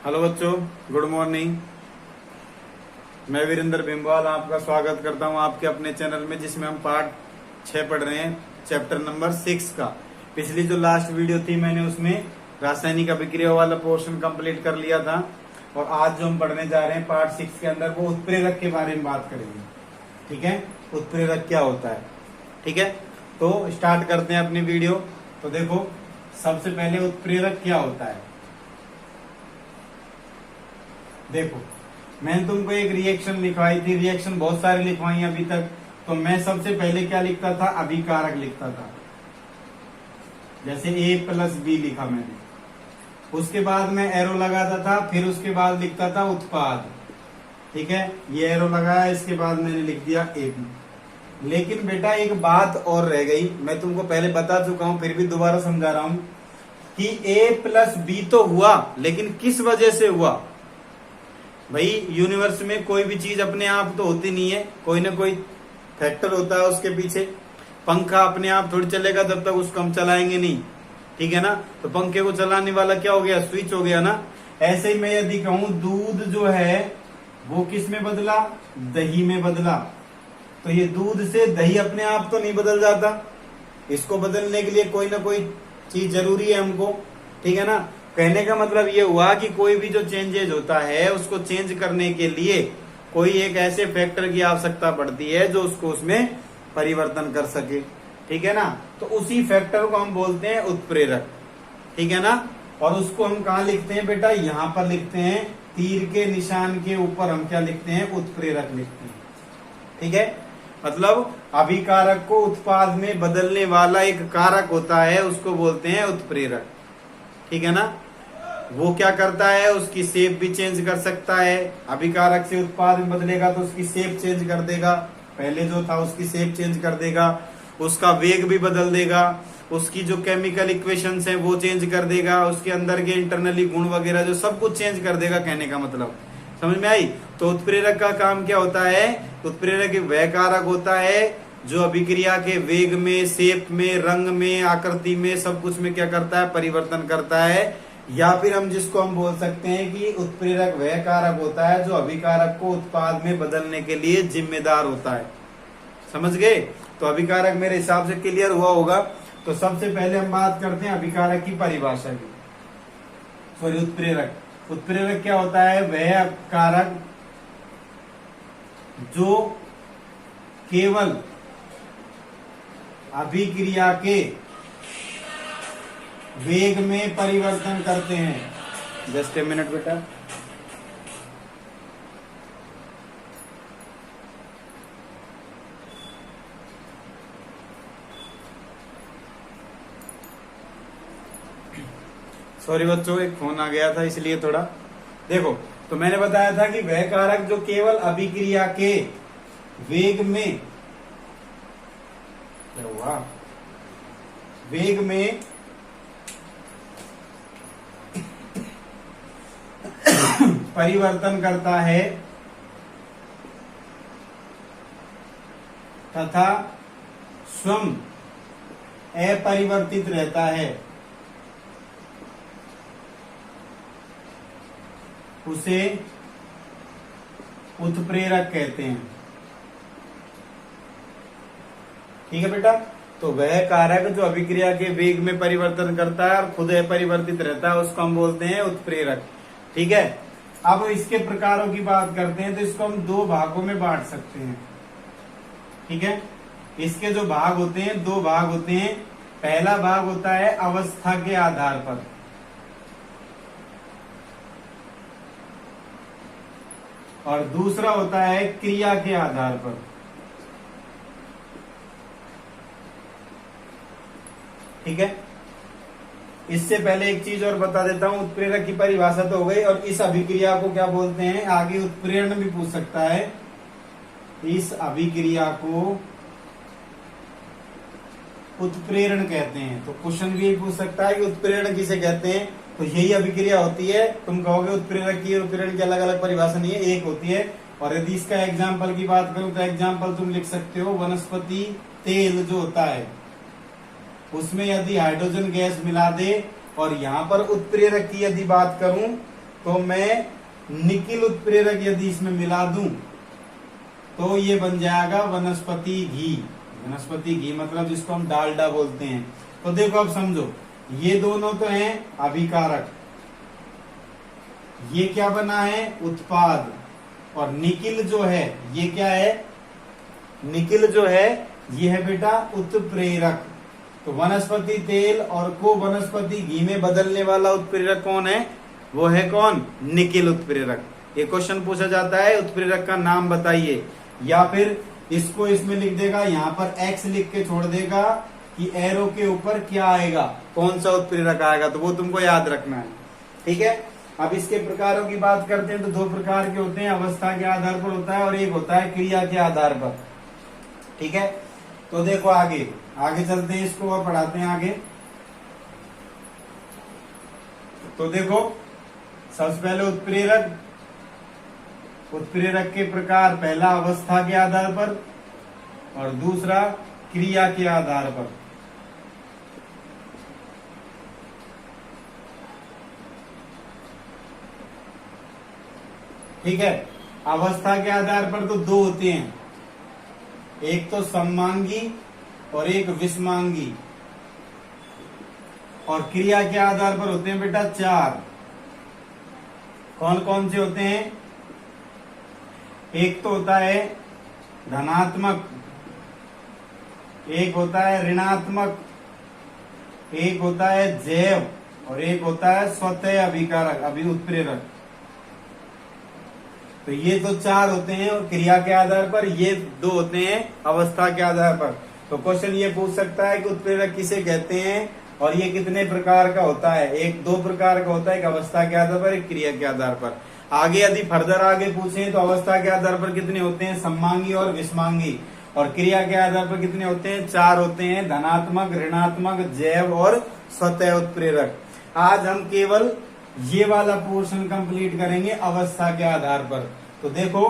Hello बच्चों, good morning. मैं वीरेंद्र बिंबाल आपका स्वागत करता हूं आपके अपने चैनल में, जिसमें हम पार्ट 6 पढ़ रहे हैं, चैप्टर नंबर 6 का। पिछली जो लास्ट वीडियो थी मैंने उसमें रासायनिक अभिक्रिया वाला पोर्शन कंप्लीट कर लिया था, और आज जो हम पढ़ने जा रहे हैं पार्ट 6 के अंदर वो उत्प्रेरक के बारे में बात करेंगे। ठीक है, उत्प्रेरक क्या होता है। ठीक है, तो स्टार्ट करते हैं अपनी वीडियो। तो देखो, सबसे पहले उत्प्रेरक क्या होता है। देखो, मैंने तुमको एक रिएक्शन लिखवाई थी, रिएक्शन बहुत सारी लिखवाई अभी तक। तो मैं सबसे पहले क्या लिखता था, अभिकारक लिखता था। जैसे A+B लिखा मैंने, उसके बाद मैं एरो लगाता था, फिर उसके बाद लिखता था उत्पाद। ठीक है, ये एरो लगाया, इसके बाद मैंने लिख दिया AB। लेकिन बेटा एक बात और रह गई, मैं तुमको पहले बता चुका हूं, फिर भी दोबारा समझा रहा हूं कि A+B तो हुआ, लेकिन किस वजह से हुआ। भाई यूनिवर्स में कोई भी चीज अपने आप तो होती नहीं है, कोई ना कोई फैक्टर होता है उसके पीछे। पंखा अपने आप थोड़ी चलेगा जब तक उसको हम चलाएंगे नहीं। ठीक है ना, तो पंखे को चलाने वाला क्या हो गया, स्विच हो गया ना। ऐसे ही मैं यदि कहूं दूध जो है वो किस में बदला, दही में बदला, तो ये दूध से दही अपने आप तो नहीं बदल जाता, इसको बदलने के लिए कोई ना कोई चीज जरूरी है हमको। ठीक है ना, कहने का मतलब ये हुआ कि कोई भी जो चेंजेज होता है उसको चेंज करने के लिए कोई एक ऐसे फैक्टर की आवश्यकता पड़ती है जो उसको उसमें परिवर्तन कर सके। ठीक है ना, तो उसी फैक्टर को हम बोलते हैं उत्प्रेरक। ठीक है ना, और उसको हम कहा लिखते हैं बेटा, यहां पर लिखते हैं, तीर के निशान के ऊपर हम क्या लिखते हैं, उत्प्रेरक लिखते हैं। ठीक है, मतलब अभिकारक को उत्पाद में बदलने वाला एक कारक होता है, उसको बोलते हैं उत्प्रेरक। ठीक है ना, वो क्या करता है, उसकी शेप भी चेंज कर सकता है। अभिकारक से उत्पाद में बदलेगा तो उसकी शेप चेंज कर देगा, पहले जो था उसकी शेप चेंज कर देगा, उसका वेग भी बदल देगा, उसकी जो केमिकल इक्वेशंस हैं वो चेंज कर देगा, उसके अंदर के इंटरनली गुण वगैरह जो सब कुछ चेंज कर देगा। कहने का मतलब समझ में आई। तो उत्प्रेरक का काम क्या होता है, उत्प्रेरक वह कारक होता है जो अभिक्रिया के वेग में, शेप में, रंग में, आकृति में, सब कुछ में क्या करता है, परिवर्तन करता है। या फिर हम जिसको हम बोल सकते हैं कि उत्प्रेरक वह कारक होता है जो अभिकारक को उत्पाद में बदलने के लिए जिम्मेदार होता है। समझ गए। तो अभिकारक मेरे हिसाब से क्लियर हुआ होगा। तो सबसे पहले हम बात करते हैं अभिकारक की परिभाषा की। सॉरी, उत्प्रेरक। उत्प्रेरक क्या होता है, वह कारक जो केवल अभिक्रिया के वेग में परिवर्तन करते हैं। जस्ट ए मिनट बेटा। सॉरी बच्चों, एक फोन आ गया था इसलिए थोड़ा। देखो, तो मैंने बताया था कि वह कारक जो केवल अभिक्रिया के वेग में, क्या हुआ, वेग में परिवर्तन करता है तथा स्वयं अपरिवर्तित रहता है, उसे उत्प्रेरक कहते हैं। ठीक है बेटा, तो वह कारक जो अभिक्रिया के वेग में परिवर्तन करता है और खुद अपरिवर्तित रहता है उसको हम बोलते हैं उत्प्रेरक। ठीक है, अब इसके प्रकारों की बात करते हैं। तो इसको हम दो भागों में बांट सकते हैं। ठीक है, इसके जो भाग होते हैं, दो भाग होते हैं। पहला भाग होता है अवस्था के आधार पर, और दूसरा होता है क्रिया के आधार पर। ठीक है, इससे पहले एक चीज और बता देता हूं, उत्प्रेरक की परिभाषा तो हो गई, और इस अभिक्रिया को क्या बोलते हैं, आगे उत्प्रेरण भी पूछ सकता है। इस अभिक्रिया को उत्प्रेरण कहते हैं। तो क्वेश्चन भी पूछ सकता है कि उत्प्रेरण किसे कहते हैं। तो यही अभिक्रिया होती है। तुम कहोगे उत्प्रेरक की और उत्प्रेरण की अलग अलग परिभाषा नहीं है, एक होती है। और यदि इसका एग्जाम्पल की बात करूं तो एग्जाम्पल तुम लिख सकते हो, वनस्पति तेल जो होता है उसमें यदि हाइड्रोजन गैस मिला दे, और यहाँ पर उत्प्रेरक की यदि बात करूं तो मैं निकिल उत्प्रेरक यदि इसमें मिला दूं तो ये बन जाएगा वनस्पति घी। वनस्पति घी मतलब जिसको हम डालडा बोलते हैं। तो देखो अब समझो, ये दोनों तो हैं अभिकारक, ये क्या बना है उत्पाद, और निकिल जो है ये क्या है, निकिल जो है ये है बेटा उत्प्रेरक। तो वनस्पति तेल और को वनस्पति घी में बदलने वाला उत्प्रेरक कौन है, वो है कौन, निकिल उत्प्रेरक। ये क्वेश्चन पूछा जाता है उत्प्रेरक का नाम बताइए, या फिर इसको इसमें लिख देगा, यहाँ पर एक्स लिख के छोड़ देगा कि एरो के ऊपर क्या आएगा, कौन सा उत्प्रेरक आएगा, तो वो तुमको याद रखना है। ठीक है, अब इसके प्रकारों की बात करते हैं तो दो प्रकार के होते हैं, अवस्था के आधार पर होता है और एक होता है क्रिया के आधार पर। ठीक है, तो देखो आगे आगे चलते हैं, इसको और पढ़ाते हैं आगे। तो देखो सबसे पहले उत्प्रेरक, उत्प्रेरक के प्रकार, पहला अवस्था के आधार पर और दूसरा क्रिया के आधार पर। ठीक है, अवस्था के आधार पर तो दो होते हैं, एक तो सममांगी और एक विषमांगी, और क्रिया के आधार पर होते हैं बेटा चार। कौन कौन से होते हैं, एक तो होता है धनात्मक, एक होता है ऋणात्मक, एक होता है जैव और एक होता है स्वतः अभिकारक उत्प्रेरक। तो ये तो चार होते हैं और क्रिया के आधार पर, ये दो होते हैं अवस्था के आधार पर। तो क्वेश्चन ये पूछ सकता है कि उत्प्रेरक किसे कहते हैं और ये कितने प्रकार का होता है, एक दो प्रकार का होता है, एक अवस्था के आधार पर, एक क्रिया के आधार पर। आगे यदि फर्दर आगे पूछे तो अवस्था के आधार पर कितने होते हैं, सममांगी और विषमांगी, और क्रिया के आधार पर कितने होते हैं, चार होते हैं, धनात्मक, ऋणात्मक, जैव और स्वतः उत्प्रेरक। आज हम केवल ये वाला पोर्शन कंप्लीट करेंगे अवस्था के आधार पर। तो देखो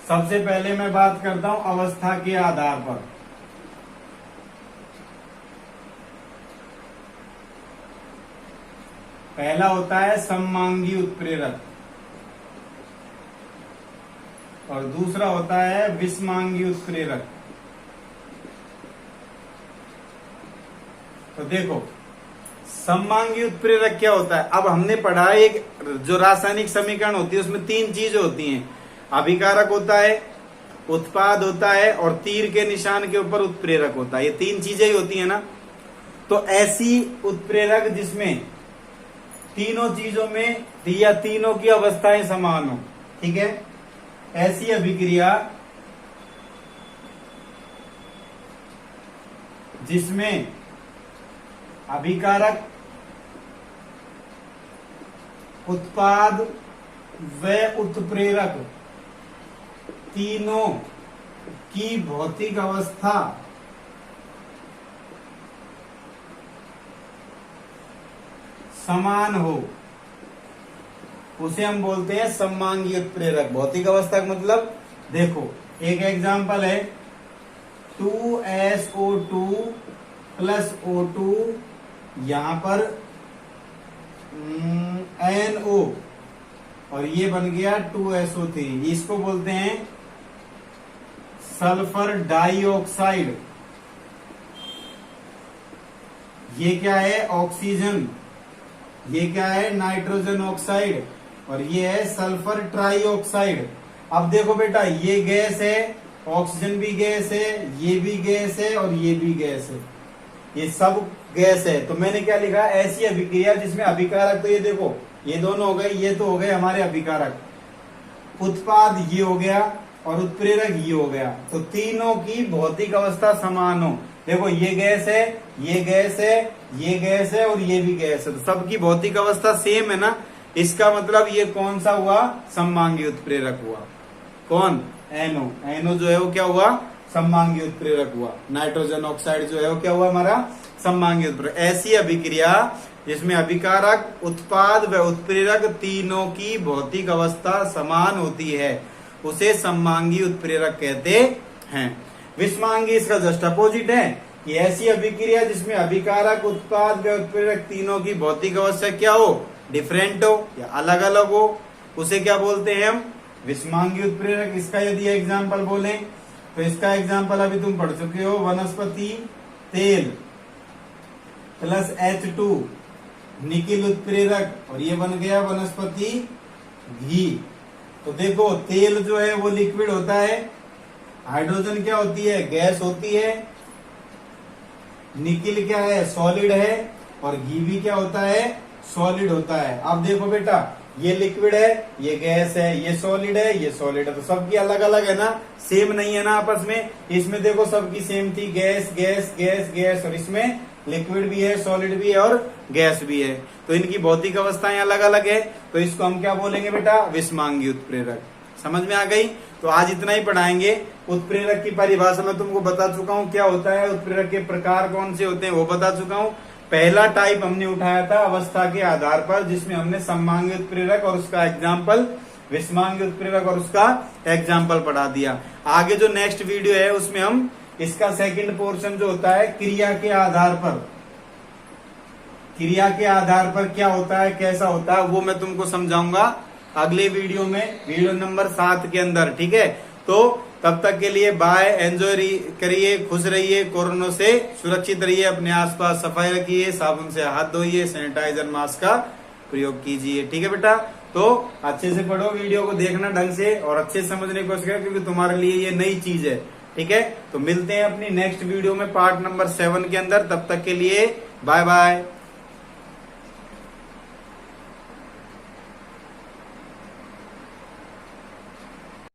सबसे पहले मैं बात करता हूं अवस्था के आधार पर। पहला होता है सममांगी उत्प्रेरक और दूसरा होता है विषमांगी उत्प्रेरक। तो देखो सममांगी उत्प्रेरक क्या होता है, अब हमने पढ़ा एक जो रासायनिक समीकरण होती है उसमें तीन चीजें होती हैं, अभिकारक होता है, उत्पाद होता है और तीर के निशान के ऊपर उत्प्रेरक होता है। ये तीन चीजें ही होती है ना। तो ऐसी उत्प्रेरक जिसमें तीनों चीजों में या तीनों की अवस्थाएं समान हो, ठीक है, ऐसी अभिक्रिया जिसमें अभिकारक, उत्पाद व उत्प्रेरक तीनों की भौतिक अवस्था समान हो, उसे हम बोलते हैं सममांगी उत्प्रेरक। भौतिक अवस्था का मतलब देखो एक एग्जांपल है 2SO2 प्लस O2, यहां पर NO और ये बन गया 2SO3, इसको बोलते हैं सल्फर डाइऑक्साइड। ये क्या है ऑक्सीजन, ये क्या है नाइट्रोजन ऑक्साइड और ये है सल्फर ट्राइऑक्साइड। अब देखो बेटा ये गैस है, ऑक्सीजन भी गैस है, ये भी गैस है और ये भी गैस है, ये सब गैस है। तो मैंने क्या लिखा, ऐसी अभिक्रिया जिसमें अभिकारक, तो ये देखो ये दोनों हो गए, ये तो हो गए हमारे अभिकारक, उत्पाद ये हो गया और उत्प्रेरक ये हो गया। तो तीनों की भौतिक अवस्था समान हो। देखो ये गैस है, ये गैस है, ये गैस है और ये भी गैस है, तो सबकी भौतिक अवस्था सेम है ना। इसका मतलब ये कौन सा हुआ, सममांगी उत्प्रेरक हुआ। कौन, NO। NO जो है वो क्या हुआ, सममांगी उत्प्रेरक हुआ। नाइट्रोजन ऑक्साइड जो है वो क्या हुआ हमारा, सममांगी उत्प्रेरक। ऐसी अभिक्रिया जिसमें अभिकारक, उत्पाद व उत्प्रेरक तीनों की भौतिक अवस्था समान होती है उसे सममांगी उत्प्रेरक कहते हैं। विषमांगी इसका जस्ट अपोजिट है। कि ऐसी अभिक्रिया जिसमें अभिकारक, उत्पाद व उत्प्रेरक तीनों की भौतिक अवस्था क्या हो, डिफरेंट हो या अलग अलग हो, उसे क्या बोलते हैं हम, विषमांगी उत्प्रेरक। इसका यदि एग्जाम्पल बोले तो इसका एग्जाम्पल अभी तुम पढ़ चुके हो, वनस्पति तेल प्लस H2 निकिल उत्प्रेरक, और ये बन गया वनस्पति घी। तो देखो तेल जो है वो लिक्विड होता है, हाइड्रोजन क्या होती है, गैस होती है, निकिल क्या है, सॉलिड है, और घी भी क्या होता है, सॉलिड होता है। अब देखो बेटा, ये लिक्विड है, ये गैस है, ये सॉलिड है, ये सॉलिड है, तो सबकी अलग अलग है ना, सेम नहीं है ना आपस में। इसमें देखो सबकी सेम थी, गैस गैस गैस गैस, और इसमें लिक्विड भी है, सॉलिड भी है और गैस भी है, तो इनकी भौतिक अवस्थाएं अलग अलग है। तो इसको हम क्या बोलेंगे बेटा, विषमांगी उत्प्रेरक। समझ में आ गई? तो आज इतना ही पढ़ाएंगे। उत्प्रेरक की परिभाषा मैं तुमको बता चुका हूँ क्या होता है, उत्प्रेरक के प्रकार कौन से होते हैं वो बता चुका हूँ। पहला टाइप हमने उठाया था अवस्था के आधार पर, जिसमें हमने सममांगी उत्प्रेरक और उसका एग्जाम्पल, विषमांगी उत्प्रेरक और उसका एग्जाम्पल पढ़ा दिया। आगे जो नेक्स्ट वीडियो है उसमें हम इसका सेकंड पोर्शन जो होता है क्रिया के आधार पर, क्रिया के आधार पर क्या होता है, कैसा होता है, वो मैं तुमको समझाऊंगा अगले वीडियो में, वीडियो नंबर 7 के अंदर। ठीक है, तो तब तक के लिए बाय, एंजॉय करिए, खुश रहिए, कोरोना से सुरक्षित रहिए, अपने आसपास सफाई रखिए, साबुन से हाथ धोइए, सैनिटाइजर मास्क का प्रयोग कीजिए। ठीक है बेटा, तो अच्छे से पढ़ो, वीडियो को देखना ढंग से और अच्छे से समझने की कोशिश करो, क्योंकि तुम्हारे लिए ये नई चीज है। ठीक है, तो मिलते हैं अपनी नेक्स्ट वीडियो में पार्ट नंबर 7 के अंदर। तब तक के लिए बाय बाय।